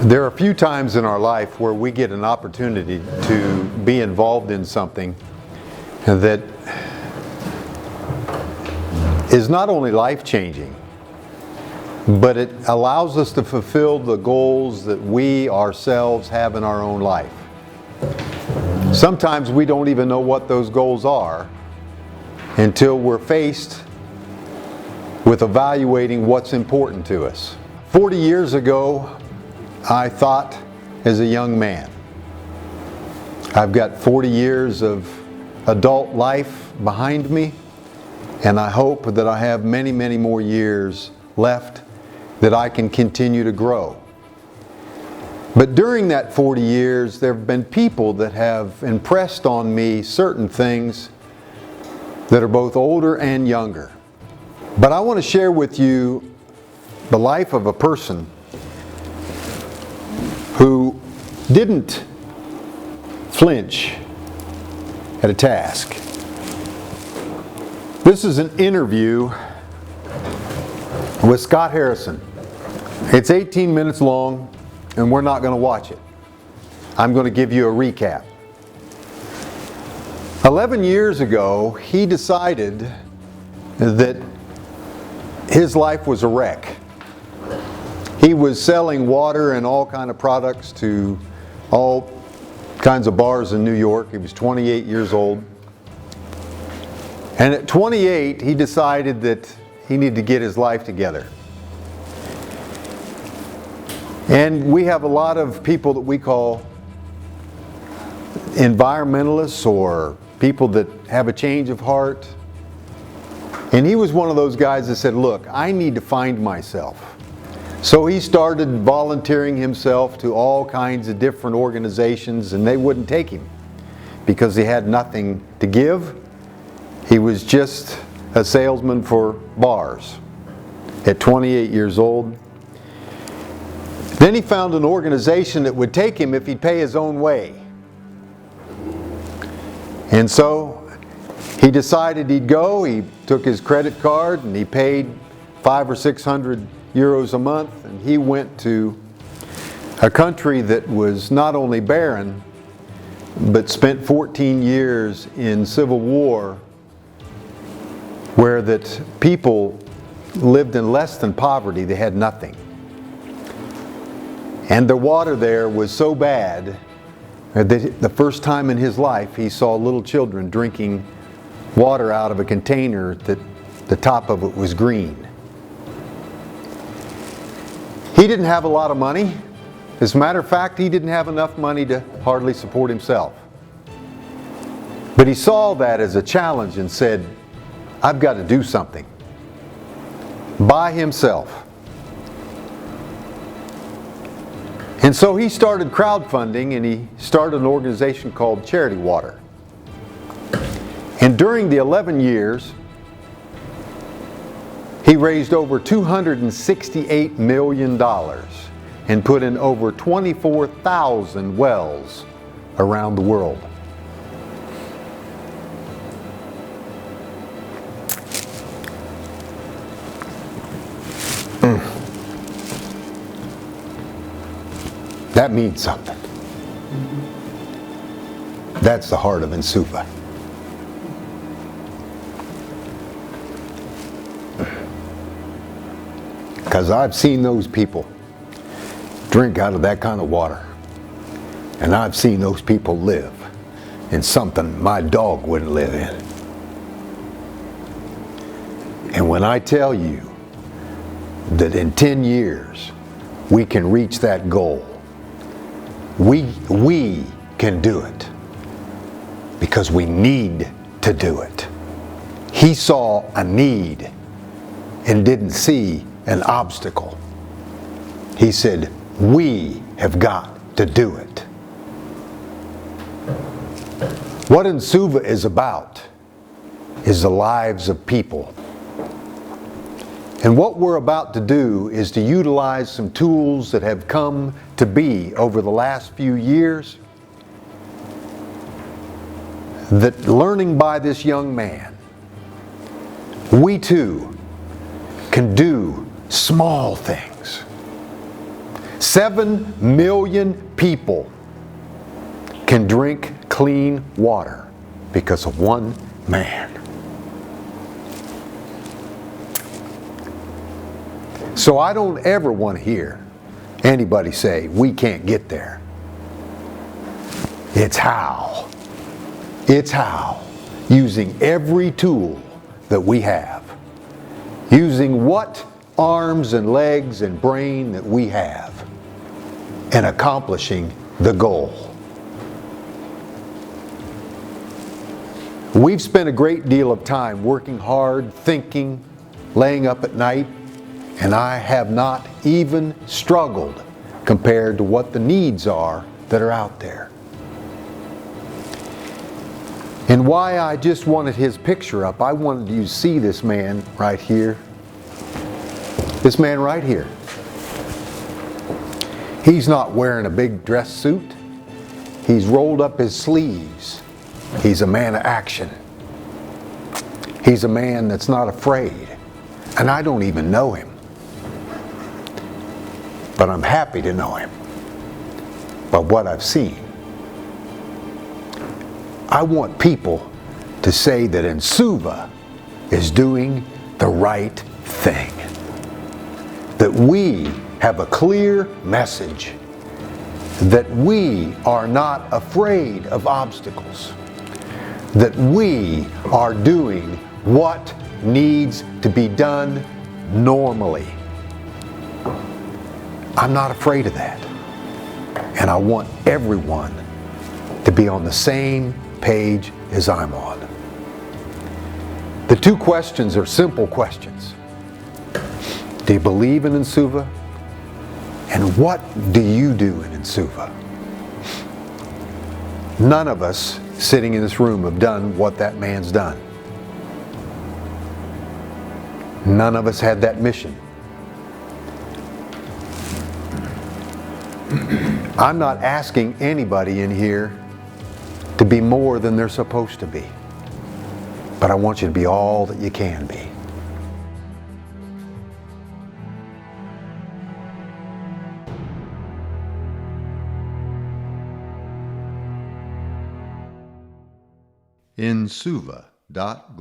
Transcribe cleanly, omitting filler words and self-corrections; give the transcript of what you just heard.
There are a few times in our life where we get an opportunity to be involved in something that is not only life-changing, but it allows us to fulfill the goals that we ourselves have in our own life. Sometimes we don't even know what those goals are until we're faced with evaluating what's important to us. 40 years ago, I thought as a young man, I've got 40 years of adult life behind me, and I hope that I have many, many more years left that I can continue to grow. But during that 40 years, there have been people that have impressed on me certain things that are both older and younger. But I want to share with you the life of a person who didn't flinch at a task. This is an interview with Scott Harrison. It's 18 minutes long, and we're not going to watch it. I'm going to give you a recap. 11 years ago, he decided that his life was a wreck. He was selling water and all kinds of products to all kinds of bars in New York. He was 28 years old. And at 28, he decided that he needed to get his life together. And we have a lot of people that we call environmentalists or people that have a change of heart. And he was one of those guys that said, look, I need to find myself. So he started volunteering himself to all kinds of different organizations, and they wouldn't take him because he had nothing to give. He was just a salesman for bars at 28 years old. Then he found an organization that would take him if he'd pay his own way. And so he decided he'd go. He took his credit card and he paid 500 or 600 euros a month, and he went to a country that was not only barren, but spent 14 years in civil war, where that people lived in less than poverty. They had nothing. And the water there was so bad that the first time in his life he saw little children drinking water out of a container that the top of it was green. He didn't have a lot of money. As a matter of fact, he didn't have enough money to hardly support himself. But he saw that as a challenge and said, I've got to do something by himself. And so he started crowdfunding, and he started an organization called Charity Water. And during the 11 years, he raised over $268 million and put in over 24,000 wells around the world. That means something. That's the heart of Nsuva. Because I've seen those people drink out of that kind of water. And I've seen those people live in something my dog wouldn't live in. And when I tell you that in 10 years we can reach that goal, we can do it because we need to do it. He saw a need and didn't see an obstacle. He said, we have got to do it. What Nsuva is about is the lives of people. And what we're about to do is to utilize some tools that have come to be over the last few years, that learning by this young man, we too can do small things. 7 million people can drink clean water because of one man. So I don't ever want to hear anybody say, we can't get there. It's how. It's how. Using every tool that we have. Using what arms and legs and brain that we have. And accomplishing the goal. We've spent a great deal of time working hard, thinking, laying up at night, and I have not even struggled compared to what the needs are that are out there. And why I just wanted his picture up, I wanted you to see this man right here. This man right here. He's not wearing a big dress suit. He's rolled up his sleeves. He's a man of action. He's a man that's not afraid. And I don't even know him. But I'm happy to know him by what I've seen. I want people to say that Nsuva is doing the right thing. That we have a clear message. That we are not afraid of obstacles. That we are doing what needs to be done normally. I'm not afraid of that. And I want everyone to be on the same page as I'm on. The two questions are simple questions. Do you believe in Nsuva? And what do you do in Nsuva? None of us sitting in this room have done what that man's done. None of us had that mission. I'm not asking anybody in here to be more than they're supposed to be. But I want you to be all that you can be. Nsuva.global